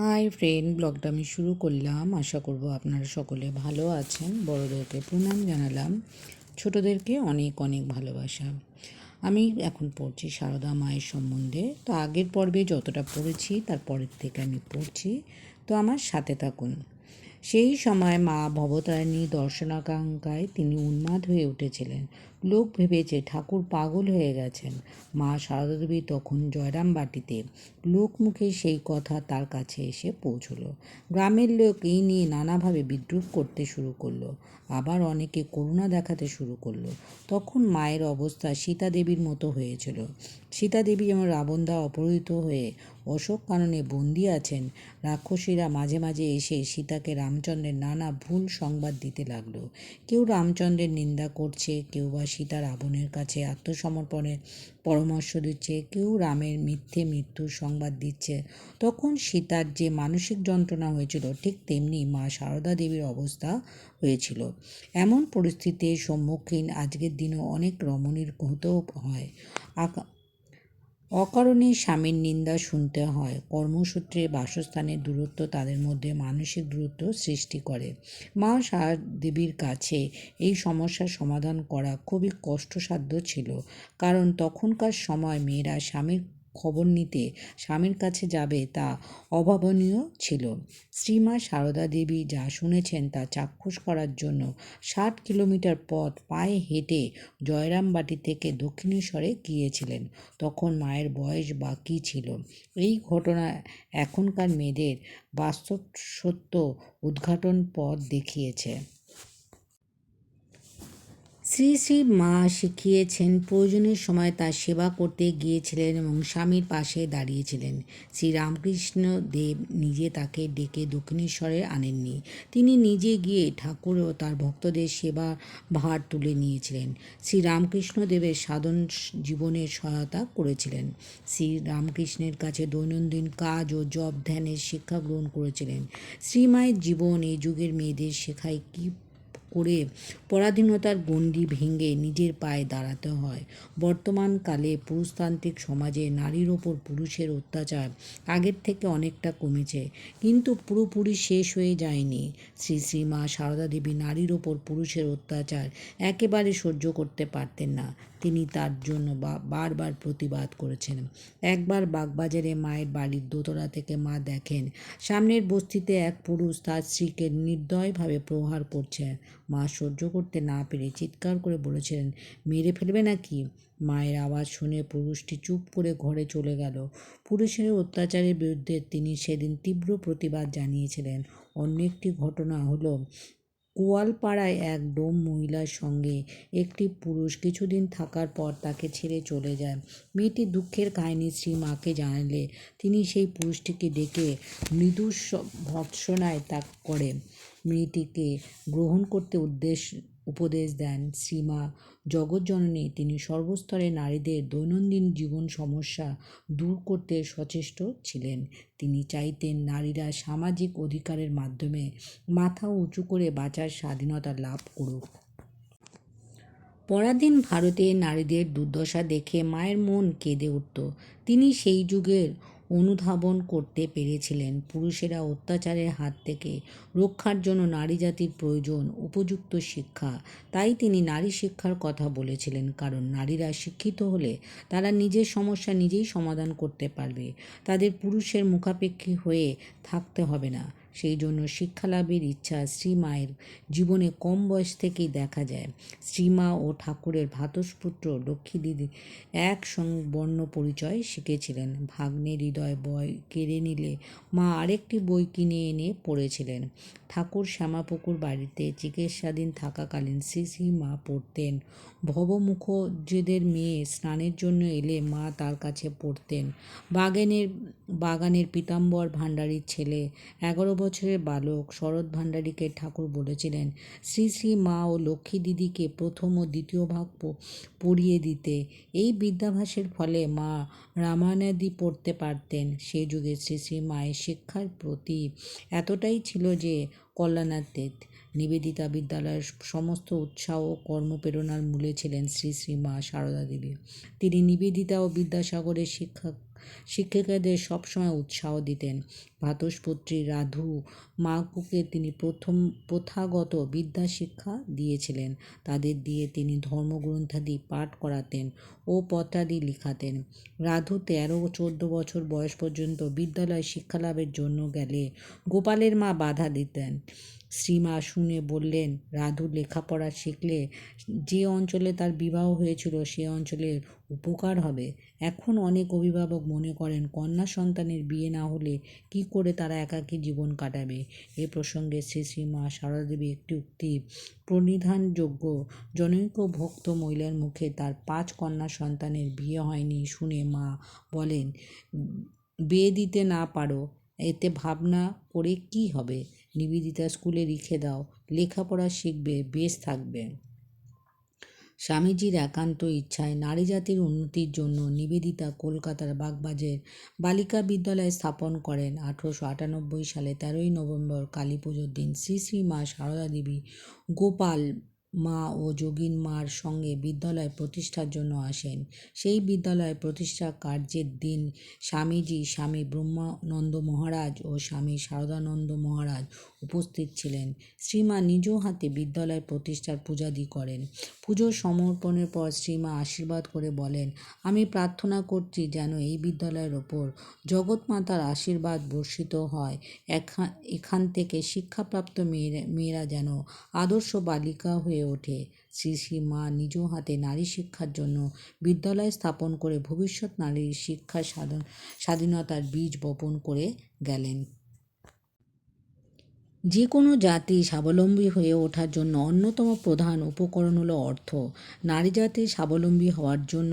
Hi friend, ব্লগটা আমি শুরু করলাম। আশা করব আপনারা সকলে ভালো আছেন। বড়োদেরকে প্রণাম জানালাম, ছোটোদেরকে অনেক অনেক ভালোবাসা। আমি এখন পড়ছি সারদা মায়ের সম্বন্ধে। তো আগের পর্বে যতটা পড়েছি তার পরের থেকে আমি পড়ছি, তো আমার সাথে থাকুন। সেই সময় মা ভবতারিণী দর্শনাকাঙ্ক্ষায় তিনি উন্মাদ হয়ে উঠেছিলেন। লোক ভেবেছে ঠাকুর পাগল হয়ে গেছেন। মা সারদা দেবী তখন জয়রামবাটিতে। লোকমুখে সেই কথা তার কাছে এসে পৌঁছল। গ্রামের লোক এই নিয়ে নানাভাবে বিদ্রূপ করতে শুরু করলো, আবার অনেকে করুণা দেখাতে শুরু করলো। তখন মায়ের অবস্থা সীতা দেবীর মতো হয়েছিল। সীতা দেবী যেমন রাবণদা অপহৃত হয়ে অশোক কাননে বন্দি আছেন, রাক্ষসীরা মাঝে মাঝে এসে সীতাকে রামচন্দ্রের নানা ভুল সংবাদ দিতে লাগলো। কেউ রামচন্দ্রের নিন্দা করছে, কেউ বা সীতা রাবণের কাছে আত্মসমর্পণের পরামর্শ দিচ্ছে, কেউ রামের মিথ্যে মৃত্যুর সংবাদ দিচ্ছে। তখন সীতার যে মানসিক যন্ত্রণা হয়েছিল, ঠিক তেমনি মা সারদা দেবীর অবস্থা হয়েছিল। এমন পরিস্থিতির সম্মুখীন আজকের দিনেও অনেক রমণীর হতেও হয়। অকারণে স্বামীর নিন্দা শুনতে হয়। কর্মসূত্রে বাসস্থানের দূরত্ব তাদের মধ্যে মানসিক দূরত্ব সৃষ্টি করে। মা সারদা দেবীর কাছে এই সমস্যার সমাধান করা খুবই কষ্টসাধ্য ছিল, কারণ তখনকার সময় মেয়েরা স্বামীর খবর নিতে স্বামীর কাছে যাবে তা অভাবনীয় ছিল। শ্রীমা সারদা দেবী যা শুনেছেন তা চাক্ষুষ করার জন্য 60 কিলোমিটার পথ পায়ে হেঁটে জয়রামবাটি থেকে দক্ষিণেশ্বরে গিয়েছিলেন। তখন মায়ের বয়স বা কী ছিল? এই ঘটনা এখনকার মেয়েদের বাস্তব সত্য উদ্ঘাটন পথ দেখিয়েছে। শ্রী শ্রী মা শিখিয়েছেন, প্রয়োজনের সময় তার সেবা করতে গিয়েছিলেন এবং স্বামীর পাশে দাঁড়িয়েছিলেন। শ্রীরামকৃষ্ণ দেব নিজে তাকে ডেকে দক্ষিণেশ্বরে আনেননি। তিনি নিজে গিয়ে ঠাকুর ও তার ভক্তদের সেবা ভার তুলে নিয়েছিলেন। শ্রীরামকৃষ্ণ দেবের সাধন জীবনের সহায়তা করেছিলেন। শ্রীরামকৃষ্ণের কাছে দৈনন্দিন কাজ ও জপ ধ্যানের শিক্ষা গ্রহণ করেছিলেন। শ্রীমায়ের জীবন এই যুগের মেয়েদের শেখায় কী করে পরাধীনতার গণ্ডি ভেঙে নিজের পায়ে দাঁড়াতে হয়। বর্তমানকালে পুরুষতান্ত্রিক সমাজে নারীর ওপর পুরুষের অত্যাচার আগের থেকে অনেকটা কমেছে, কিন্তু পুরোপুরি শেষ হয়ে যায়নি। শ্রী শ্রী মা সারদা দেবী নারীর ওপর পুরুষের অত্যাচার একেবারে সহ্য করতে পারতেন না। তিনি তার জন্য বারবার প্রতিবাদ করেছেন। একবার বাগবাজারে মায়ের বাড়ির দোতলা থেকে মা দেখেন সামনের বস্তিতে এক পুরুষ তার স্ত্রীকে নির্দয়ভাবে প্রহার করছে। মা সহ্য করতে না পেরে চিৎকার করে বলেছিলেন, মেরে ফেলবে নাকি? মায়ের আওয়াজ শুনে পুরুষটি চুপ করে ঘরে চলে গেল। পুরুষের অত্যাচারের বিরুদ্ধে তিনি সেদিন তীব্র প্রতিবাদ জানিয়েছিলেন। অন্য একটি ঘটনা হলো, গোয়ালপাড়ায় এক ডোম মহিলার সঙ্গে একটি পুরুষ কিছুদিন থাকার পর তাকে ছেড়ে চলে যায়। মেয়েটি দুঃখের কাহিনী শ্রী মাকে জানালে তিনি সেই পুরুষটিকে ডেকে মৃদু ভৎসনায় ত্যাগ করে মেয়েটিকে গ্রহণ করতে উপদেশ দেন। শ্রীমা জগজ্জননী তিনি সর্বস্তরের নারীদের দৈনন্দিন জীবন সমস্যা দূর করতে সচেষ্ট ছিলেন। তিনি চাইতেন নারীরা সামাজিক অধিকারের মাধ্যমে মাথা উঁচু করে বাঁচার স্বাধীনতা লাভ করুক। পরাধীন ভারতে নারীদের দুর্দশা দেখে মায়ের মন কেঁদে উঠত। তিনি সেই যুগের অনুধাবন করতে পেরেছিলেন। পুরুষেরা অত্যাচারের হাত থেকে রক্ষার জন্য নারী জাতির প্রয়োজন উপযুক্ত শিক্ষা। তাই তিনি নারী শিক্ষার কথা বলেছিলেন, কারণ নারীরা শিক্ষিত হলে তারা নিজের সমস্যা নিজেই সমাধান করতে পারবে। তাদের পুরুষের মুখাপেক্ষী হয়ে থাকতে হবে না। সেই জন্য শিক্ষালাভের ইচ্ছা শ্রীমায়ের জীবনে কম বয়স থেকেই দেখা যায়। শ্রীমা ও ঠাকুরের ভ্রাতুষ্পুত্র লক্ষ্মী দিদি এক বর্ণ পরিচয় শিখেছিলেন। ভাগ্নের হৃদয় বই কেড়ে নিলে মা আরেকটি বই কিনে এনে পড়েছিলেন। ঠাকুর শ্যামাপুকুর বাড়িতে চিকিৎসাধীন থাকাকালীন শ্রী শ্রী মা পড়তেন। ভবমুখজ্জেদের মেয়ে স্নানের জন্য এলে মা তার কাছে পড়তেন। বাগানের পীতাম্বর ভাণ্ডারীর ছেলে 11 বছরের বালক শরৎ ভাণ্ডারীকে ঠাকুর বলেছিলেন শ্রী শ্রী মা ও লক্ষ্মী দিদিকে প্রথম ও দ্বিতীয় ভাগ পড়িয়ে দিতে। এই বিদ্যাভ্যাসের ফলে মা রামায়ণাদি পড়তে পারতেন। সে যুগে শ্রী শ্রী মায়ের শিক্ষার প্রতি এতটাই ছিল যে কল্যাণার্থে নিবেদিতা বিদ্যালয়ের সমস্ত উৎসাহ ও কর্মপ্রেরণার মূলে ছিলেন শ্রী শ্রী মা সারদা দেবী। তিনি নিবেদিতা ও বিদ্যাসাগরের শিক্ষা শিক্ষিকাদের সবসময় উৎসাহ দিতেন। ভ্রাতুষ্পুত্রী রাধু মাকুকে তিনি প্রথম প্রথাগত বিদ্যা শিক্ষা দিয়েছিলেন। তাদের দিয়ে তিনি ধর্মগ্রন্থাদি পাঠ করাতেন ও পত্রাদি লিখাতেন। রাধু 13-14 বছর বয়স পর্যন্ত বিদ্যালয় শিক্ষালাভের জন্য গেলে গোপালের মা বাধা দিতেন। শ্রীমা শুনে বললেন, রাধু লেখাপড়া শিখলে যে অঞ্চলে তার বিবাহ হয়েছিল সে অঞ্চলের উপকার হবে। এখন অনেক অভিভাবক মনে করেন কন্যা সন্তানের বিয়ে না হলে কি করে তারা একাকী জীবন কাটাবে। এ প্রসঙ্গে শ্রী শ্রী মা সারদা দেবী একটি উক্তি প্রণিধানযোগ্য। জনৈক ভক্ত মহিলার মুখে তার 5 কন্যা সন্তানের বিয়ে হয়নি শুনে মা বলেন, বিয়ে দিতে না পারো এতে ভাবনা করে কি হবে? নিবেদিতা স্কুলে রেখে দাও, লেখাপড়া শিখবে, বেশ থাকবে। স্বামীজির একান্ত ইচ্ছায় নারী জাতির উন্নতির জন্য নিবেদিতা কলকাতার বাগবাজার বালিকা বিদ্যালয় স্থাপন করেন। 1898 সালে 13ই নভেম্বর কালী পুজোর দিন শ্রী শ্রী মা সারদা দেবী গোপাল মা ও যোগীন মার সঙ্গে বিদ্যালয় প্রতিষ্ঠার জন্য আসেন। সেই বিদ্যালয় প্রতিষ্ঠা কার্যের দিন স্বামীজি, স্বামী ব্রহ্মানন্দ মহারাজ ও স্বামী শারদানন্দ মহারাজ উপস্থিত ছিলেন। শ্রীমা নিজ হাতে বিদ্যালয় প্রতিষ্ঠার পূজাদি করেন। পুজো সমর্পণের পর শ্রীমা আশীর্বাদ করে বলেন, আমি প্রার্থনা করছি যেন এই বিদ্যালয়ের ওপর জগৎমাতার আশীর্বাদ বর্ষিত হয়। এখান থেকে শিক্ষাপ্রাপ্ত মেয়েরা যেন আদর্শ বালিকা হয়ে ওঠে। শ্রী শ্রী মা নিজ হাতে নারী শিক্ষার জন্য বিদ্যালয় স্থাপন করে ভবিষ্যৎ নারীর শিক্ষা স্বাধীনতার বীজ বপন করে গেলেন। যে কোনো জাতি স্বাবলম্বী হয়ে ওঠার জন্য অন্যতম প্রধান উপকরণ হলো অর্থ। নারী জাতির স্বাবলম্বী হওয়ার জন্য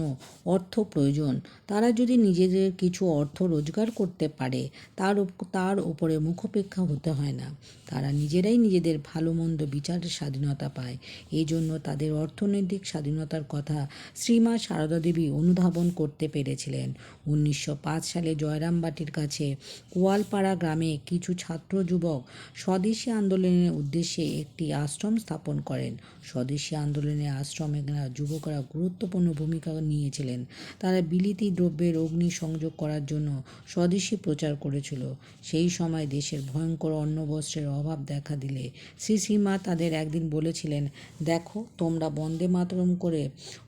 অর্থ প্রয়োজন। তারা যদি নিজেদের কিছু অর্থ রোজগার করতে পারে তার উপরে মুখাপেক্ষা হতে হয় না। তারা নিজেরাই নিজেদের ভালো মন্দ বিচারের স্বাধীনতা পায়। এই জন্য তাদের অর্থনৈতিক স্বাধীনতার কথা শ্রীমা সারদা দেবী অনুধাবন করতে পেরেছিলেন। 1905 সালে জয়রামবাটির কাছে কোয়ালপাড়া গ্রামে কিছু ছাত্র যুবক স্বদেশী আন্দোলনের উদ্দেশ্যে একটি আশ্রম স্থাপন করেন। স্বদেশী আন্দোলনের আশ্রমে যুবকরা গুরুত্বপূর্ণ ভূমিকা নিয়েছিলেন। তারা বিলিতি দ্রব্যের অগ্নিসংযোগ করার জন্য স্বদেশী প্রচার করেছিল। সেই সময় দেশের ভয়ঙ্কর অন্নবস্ত্রের অভাব দেখা দিলে শ্রী শ্রীমা তাদের একদিন বলেছিলেন, দেখো তোমরা বন্দে মাতরম করে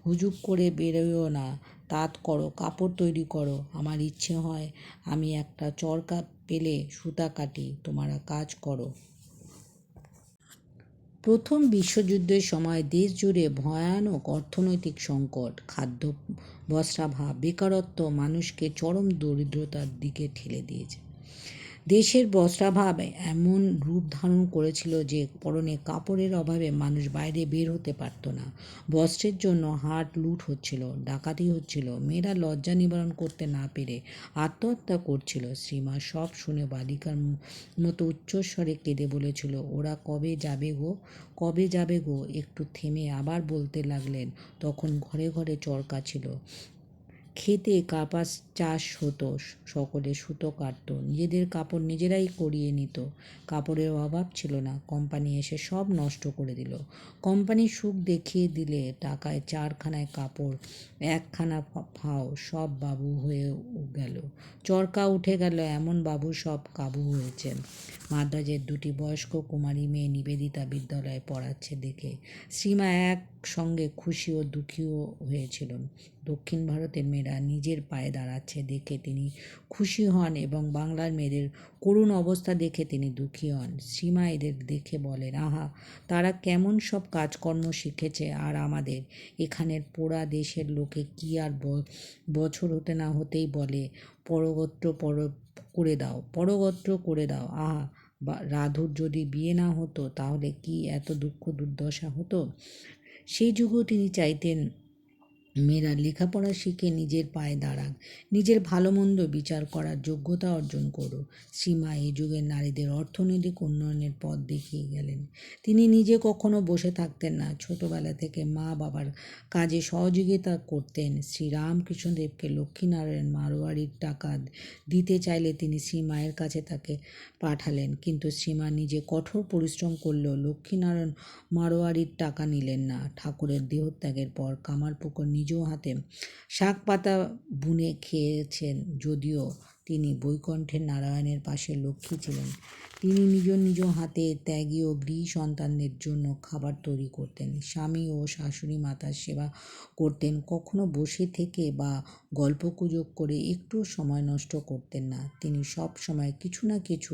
হুজুগ করে বেরোয়ো না, তাঁত করো, কাপড় তৈরি করো। আমার ইচ্ছে হয় আমি একটা চরকা পেলে সুতা কাটি, তোমরা কাজ করো। প্রথম বিশ্বযুদ্ধের সময় দেশ জুড়ে ভয়ানক অর্থনৈতিক সংকট, খাদ্য বস্ত্রাভাব, বেকারত্ব মানুষকে চরম দরিদ্রতার দিকে ঠেলে দিয়েছে। দেশের বস্ত্রাভাব এমন রূপ ধারণ করেছিল যে পরনে কাপড়ের অভাবে মানুষ বাইরে বের হতে পারত না। বস্ত্রের জন্য হাট লুট হচ্ছিল, ডাকাতি হচ্ছিল, মেয়েরা লজ্জা নিবারণ করতে না পেরে আত্মহত্যা করছিল। শ্রীমা সব শুনে বালিকার মতো উচ্চস্বরে কেঁদে বলেছিল, ওরা কবে যাবে গো, কবে যাবে গো? একটু থেমে আবার বলতে লাগলেন, তখন ঘরে ঘরে চরকা ছিল, খেতে কাপাস চাষ হতো, সকলে সুতো কাটতো, নিজেদের কাপড় নিজেরাই করিয়ে নিত। কাপড়ের অভাব ছিল না। কোম্পানি এসে সব নষ্ট করে দিল। কোম্পানি সুখ দেখিয়ে দিলে টাকায় 4খানায় কাপড়, 1খানা ফাও, সব বাবু হয়ে গেল। চরকা উঠে গেল, এমন বাবু সব কাবু হয়েছেন। মাদ্রাজের 2টি বয়স্ক কুমারী মেয়ে নিবেদিতা বিদ্যালয়ে পড়াচ্ছে দেখে শ্রীমা এক সঙ্গে খুশি ও দুঃখীও হয়েছিলেন। দক্ষিণ ভারতের মেয়েরা নিজের পায়ে দাঁড়াচ্ছে দেখে তিনি খুশি হন এবং বাংলার মেয়েদের করুণ অবস্থা দেখে তিনি দুঃখী হন। শ্রীমা এদের দেখে বলেন, আহা, তারা কেমন সব কাজকর্ম শিখেছে, আর আমাদের এখানের পোড়া দেশের লোকে কি আর বছর হতে না হতেই বলে পরগোত্র করে দাও। আহা, রাধুর যদি বিয়ে না হতো তাহলে কি এত দুঃখ দুর্দশা হতো? সেই যুগেও তিনি চাইতেন মেয়েরা লেখাপড়া শিখে নিজের পায়ে দাঁড়াক, নিজের ভালো মন্দ বিচার করার যোগ্যতা অর্জন করুক। শ্রীমা এই যুগের নারীদের অর্থনৈতিক উন্নয়নের পথ দেখিয়ে গেলেন। তিনি নিজে কখনো বসে থাকতেন না। ছোটবেলা থেকে মা বাবার কাজে সহযোগিতা করতেন। শ্রী রামকৃষ্ণদেবকে লক্ষ্মীনারায়ণ মারোয়ারির টাকা দিতে চাইলে তিনি শ্রীমায়ের কাছে তাকে পাঠালেন, কিন্তু শ্রীমা নিজে কঠোর পরিশ্রম করলেও লক্ষ্মীনারায়ণ মারোয়ারির টাকা নিলেন না। ঠাকুরের দেহত্যাগের পর কামারপুকুর নিজ নিজ হাতে শাক পাতা বুনে খেয়েছেন। যদিও তিনি বৈকুণ্ঠের নারায়ণের পাশে লক্ষ্মী ছিলেন, তিনি নিজ হাতে ত্যাগী ও গৃহী সন্তানদের জন্য খাবার তৈরি করতেন, স্বামী ও শাশুড়ি মাতার সেবা করতেন। কখনো বসে থেকে বা গল্পগুজব করে একটু সময় নষ্ট করতেন না। তিনি সব সময় কিছু না কিছু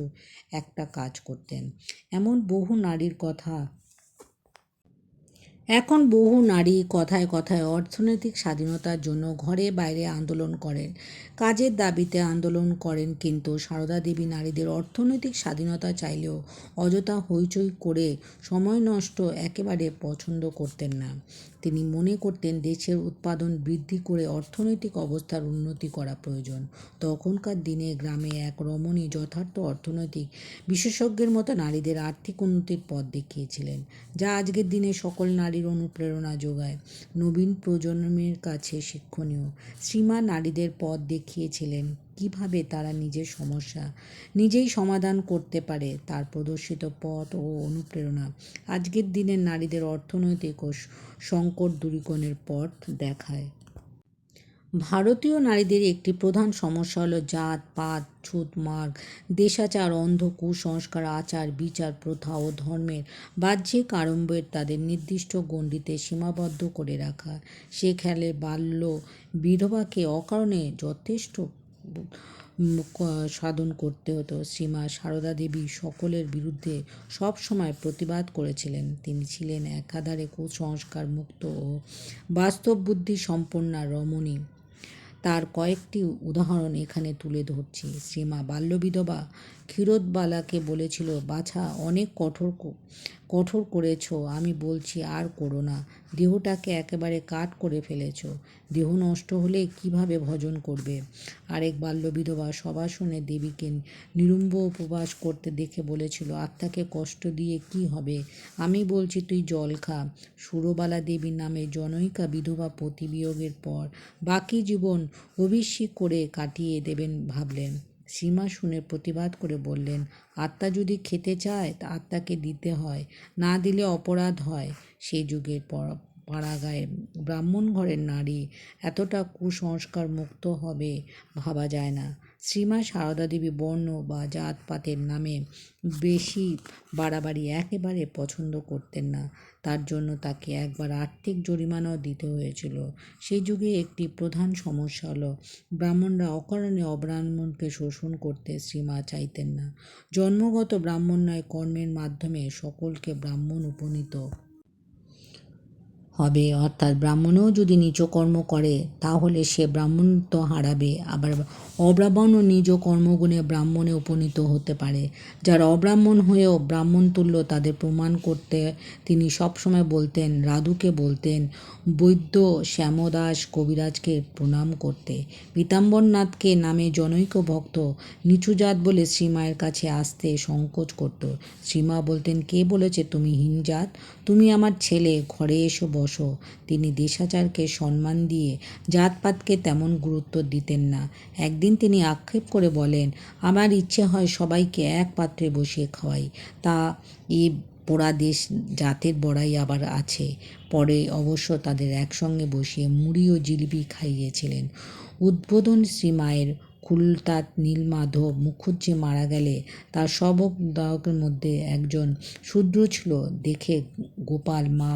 একটা কাজ করতেন। এখন বহু নারী কথায় কথায় অর্থনৈতিক স্বাধীনতার জন্য ঘরে বাইরে আন্দোলন করেন, কাজের দাবিতে আন্দোলন করেন, কিন্তু সারদা দেবী নারীদের অর্থনৈতিক স্বাধীনতা চাইলেও অযথা হইচই করে সময় নষ্ট একেবারে পছন্দ করতেন না। তিনি মনে করতেন দেশের উৎপাদন বৃদ্ধি করে অর্থনৈতিক অবস্থার উন্নতি করা প্রয়োজন। তখনকার দিনে গ্রামে এক রমণী যথার্থ অর্থনৈতিক বিশেষজ্ঞের মতো নারীদের আর্থিক উন্নতির পথ দেখিয়েছিলেন, যা আজকের দিনে সকল নারীর অনুপ্রেরণা যোগায়, নবীন প্রজন্মের কাছে শিক্ষণীয়। শ্রীমা নারীদের পথ দেখিয়েছিলেন কিভাবে তারা নিজের সমস্যা নিজেই সমাধান করতে পারে। তার প্রদর্শিত পথ ও অনুপ্রেরণা আজকের দিনের নারীদের অর্থনৈতিক ও সংকট দূরীকরণের পথ দেখায়। ভারতীয় নারীদের একটি প্রধান সমস্যা হলো জাত পাত, ছুত মার্গ, দেশাচার, অন্ধ কুসংস্কার, আচার বিচার, প্রথা ও ধর্মের বাহ্যিক আড়ম্বর তাদের নির্দিষ্ট গণ্ডিতে সীমাবদ্ধ করে রাখা। সেকালে বাল্য বিধবাকে অকারণে যথেষ্ট সাধন করতে হতো। শ্রীমা সারদা দেবী সকলের বিরুদ্ধে সব সময় প্রতিবাদ করেছিলেন। তিনি ছিলেন একাধারে কুসংস্কার মুক্ত ও বাস্তব বুদ্ধি সম্পন্না রমণী। তার কয়েকটি উদাহরণ এখানে তুলে ধরছি। শ্রীমা বাল্যবিধবা ক্ষীরোদবালাকে বলেছিল, বাছা, অনেক কঠোর করেছ, আমি বলছি আর করো না। দেহটাকে একেবারে কাঠ করে ফেলেছ, দেহ নষ্ট হলে কিভাবে ভজন করবে। আরেক বাল্যবিধবা সবাসনে দেবীকে নিরুম্ব উপবাস করতে দেখে বলেছিল, আত্মাকে কষ্ট দিয়ে কি হবে, আমি বলছি তুই জল খা। সুরবালা দেবীর নামে জনৈকা বিধবা পতি বিয়োগের পর বাকি জীবন হবিষ্যি করে কাটিয়ে দেবেন ভাবলেন। শ্রীমা শুনে প্রতিবাদ করে বললেন, আত্মা যদি খেতে চায় তা আত্মাকে দিতে হয়, না দিলে অপরাধ হয়। সেই যুগের পাড়াগাঁয়ে ব্রাহ্মণ ঘরের নারী এতটা কুসংস্কার মুক্ত হবে ভাবা যায় না। শ্রীমা সারদা দেবী বর্ণ বা জাতপাতের নামে বেশি বাড়াবাড়ি একেবারে পছন্দ করতেন না। তার জন্য তাকে একবার আর্থিক জরিমানাও দিতে হয়েছিল। সেই যুগে একটি প্রধান সমস্যা হলো ব্রাহ্মণরা অকারণে অব্রাহ্মণকে শোষণ করতে শ্রীমা চাইতেন না। জন্মগত ব্রাহ্মণ নয়, কর্মের মাধ্যমে সকলকে ব্রাহ্মণ উপনীত হবে। অর্থাৎ ব্রাহ্মণও যদি নিজ কর্ম করে তাহলে সে ব্রাহ্মণত্ব হারাবে, আবার অব্রাহ্মণও নিজ কর্মগুণে ব্রাহ্মণে উপনীত হতে পারে। যারা অব্রাহ্মণ হয়েও ব্রাহ্মণ তুল্য তাদের প্রমাণ করতে তিনি সবসময় বলতেন, রাধুকে বলতেন বৈদ্য শ্যামদাস কবিরাজকে প্রণাম করতে। পীতাম্বরনাথকে নামে জনৈক ভক্ত নিচু জাত বলে শ্রীমায়ের কাছে আসতে সংকোচ করত। শ্রীমা বলতেন, কে বলেছে তুমি হীন জাত, তুমি আমার ছেলে, ঘরে এসো বসো। তিনি দেশাচারকে সম্মান দিয়ে জাতপাতকে তেমন গুরুত্ব দিতেন না। একদিন তিনি আক্ষেপ করে বলেন, আমার ইচ্ছে হয় সবাইকে এক পাত্রে বসিয়ে খাওয়াই, তা এ পোড়া দেশ জাতের বড়াই আবার আছে। পরে অবশ্য তাদের একসঙ্গে বসিয়ে মুড়ি ও জিলিপি খাইয়েছিলেন। উদ্বোধন শ্রীমায়ের কুলতাত নীলমাধব মুখুজ্জে মারা গেলে তার শবদাহকের মধ্যে একজন শূদ্র ছিল। দেখে গোপাল মা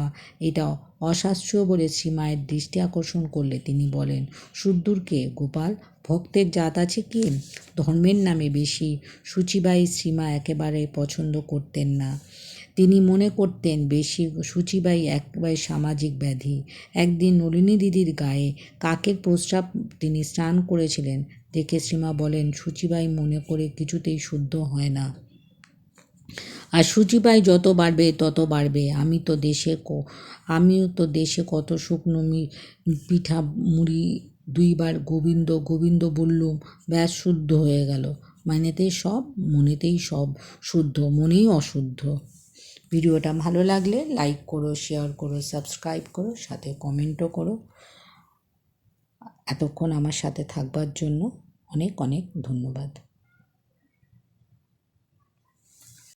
এটা অশাস্ত্রীয় বলে শ্রীমায়ের দৃষ্টি আকর্ষণ করলে তিনি বলেন, শূদ্রকে গোপাল, ভক্তের জাত আছে কি? ধর্মের নামে বেশি শুচিবাই শ্রীমা একেবারে পছন্দ করতেন না। তিনি মনে করতেন বেশি শুচিবাই একেবারে সামাজিক ব্যাধি। একদিন নলিনী দিদির গায়ে কাকের প্রস্রাব তিনি স্নান করেছিলেন দেখে শ্রীমা বলেন, শুচিবাই মনে করে কিছুতেই শুদ্ধ হয় না, আর শুচিবাই যত বাড়বে তত বাড়বে। আমিও তো দেশে কত শুকনো পিঠা মুড়ি 2 বার গোবিন্দ গোবিন্দ বললুম, ব্যাস শুদ্ধ হয়ে গেল। মানেতেই সব, মনেতেই সব শুদ্ধ, মনেই অশুদ্ধ। ভিডিওটা ভালো লাগলে লাইক করো, শেয়ার করো, সাবস্ক্রাইব করো, সাথে কমেন্টও করো। এতক্ষণ আমার সাথে থাকবার জন্য অনেক অনেক ধন্যবাদ।